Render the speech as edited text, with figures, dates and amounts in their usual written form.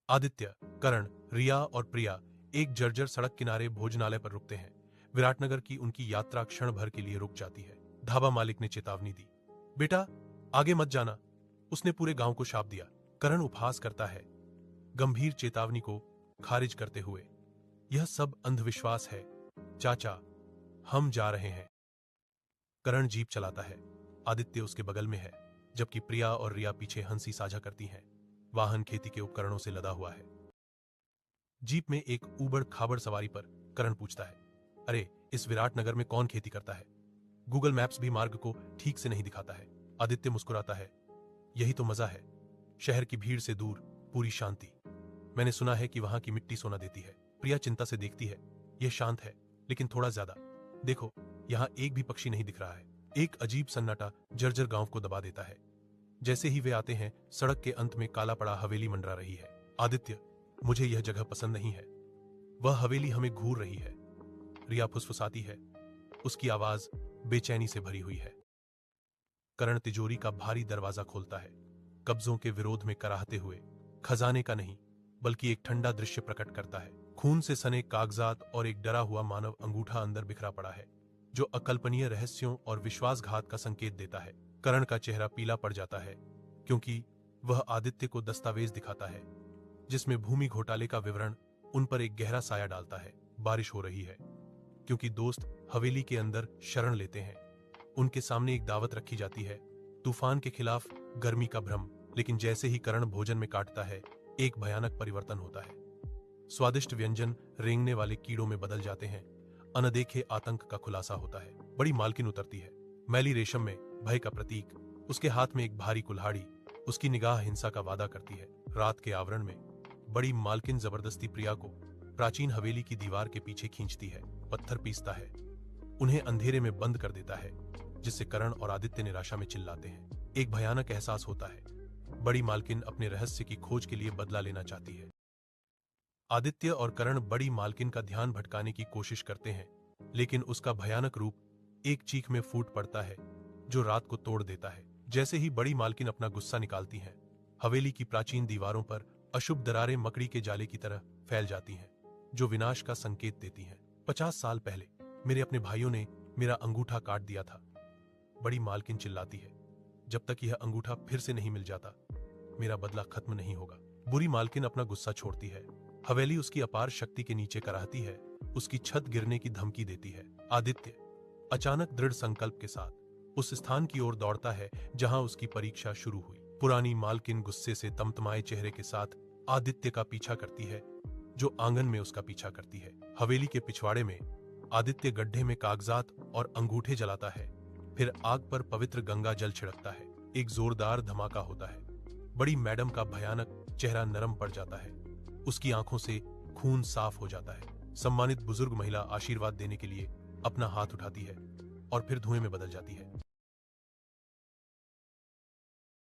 आदित्य, करण, रिया और प्रिया एक जर्जर सड़क किनारे भोजनालय पर रुकते हैं। विराटनगर की उनकी यात्रा क्षण भर के लिए रुक जाती है। ढाबा मालिक ने चेतावनी दी, बेटा आगे मत जाना। उसने पूरे गांव को शाप दिया। करण उपहास करता है, गंभीर चेतावनी को खारिज करते हुए, यह सब अंधविश्वास है चाचा, हम जा रहे हैं। करण जीप चलाता है। आदित्य उसके बगल में है, जबकि प्रिया और रिया पीछे हंसी साझा करती हैं। वाहन खेती के उपकरणों से लदा हुआ है। जीप में एक ऊबड़ खाबड़ सवारी पर करण पूछता है, अरे इस विराटनगर में कौन खेती करता है? गूगल मैप्स भी मार्ग को ठीक से नहीं दिखाता है। आदित्य मुस्कुराता है, यही तो मजा है, शहर की भीड़ से दूर पूरी शांति। मैंने सुना है कि वहां की मिट्टी सोना देती है। प्रिया चिंता से देखती है, यह शांत है लेकिन थोड़ा ज्यादा। देखो यहां एक भी पक्षी नहीं दिख रहा है। एक अजीब सन्नाटा जर्जर गांव को दबा देता है। जैसे ही वे आते हैं, सड़क के अंत में काला पड़ा हवेली मंडरा रही है। आदित्य, मुझे यह जगह पसंद नहीं है, वह हवेली हमें घूर रही है। रिया फुसफुसाती है, उसकी आवाज बेचैनी से भरी हुई है। करण तिजोरी का भारी दरवाजा खोलता है, कब्जों के विरोध में कराहते हुए, खजाने का नहीं बल्कि एक ठंडा दृश्य प्रकट करता है। खून से सने कागजात और एक डरा हुआ मानव अंगूठा अंदर बिखरा पड़ा है, जो अकल्पनीय रहस्यों और विश्वासघात का संकेत देता है। करण का चेहरा पीला पड़ जाता है, क्योंकि वह आदित्य को दस्तावेज दिखाता है जिसमें भूमि घोटाले का विवरण उन पर एक गहरा साया डालता है। बारिश हो रही है, क्योंकि दोस्त हवेली के अंदर शरण लेते हैं। उनके सामने एक दावत रखी जाती है, तूफान के खिलाफ गर्मी का भ्रम। लेकिन जैसे ही करण भोजन में काटता है, एक भयानक परिवर्तन होता है। स्वादिष्ट व्यंजन रेंगने वाले कीड़ों में बदल जाते हैं। अनदेखे आतंक का खुलासा होता है। बड़ी मालकिन उतरती है, मैली रेशम में भय का प्रतीक, उसके हाथ में एक भारी कुल्हाड़ी। उसकी निगाह हिंसा का वादा करती है। रात के आवरण में बड़ी मालकिन जबरदस्ती प्रिया को प्राचीन हवेली की दीवार के पीछे खींचती है, पत्थर पीसता है, उन्हें अंधेरे में बंद कर देता है, जिससे करण और आदित्य निराशा में चिल्लाते हैं। एक भयानक एहसास होता है, बड़ी मालकिन अपने रहस्य की खोज के लिए बदला लेना चाहती है। आदित्य और करण बड़ी मालकिन का ध्यान भटकाने की कोशिश करते हैं, लेकिन उसका भयानक रूप एक चीख में फूट पड़ता है, जो रात को तोड़ देता है। जैसे ही बड़ी मालकिन अपना गुस्सा निकालती हैं, हवेली की प्राचीन दीवारों पर अशुभ दरारें मकड़ी के जाले की तरह फैल जाती हैं, जो विनाश का संकेत देती हैं। 50 साल पहले मेरे अपने भाइयों ने मेरा अंगूठा काट दिया था, बड़ी मालकिन चिल्लाती है। जब तक यह अंगूठा फिर से नहीं मिल जाता, मेरा बदला खत्म नहीं होगा। बुरी मालकिन अपना गुस्सा छोड़ती है। हवेली उसकी अपार शक्ति के नीचे कराहती है, उसकी छत गिरने की धमकी देती है। आदित्य अचानक दृढ़ संकल्प के साथ उस स्थान की ओर दौड़ता है जहां उसकी परीक्षा शुरू हुई। पुरानी मालकिन गुस्से से तमतमाए चेहरे के साथ आदित्य का पीछा करती है, जो आंगन में उसका पीछा करती है। हवेली के पिछवाड़े में आदित्य गड्ढे में कागजात और अंगूठे जलाता है, फिर आग पर पवित्र गंगा जल छिड़कता है। एक जोरदार धमाका होता है। बड़ी मैडम का भयानक चेहरा नरम पड़ जाता है, उसकी आंखों से खून साफ हो जाता है। सम्मानित बुजुर्ग महिला आशीर्वाद देने के लिए अपना हाथ उठाती है और फिर धुएं में बदल जाती है।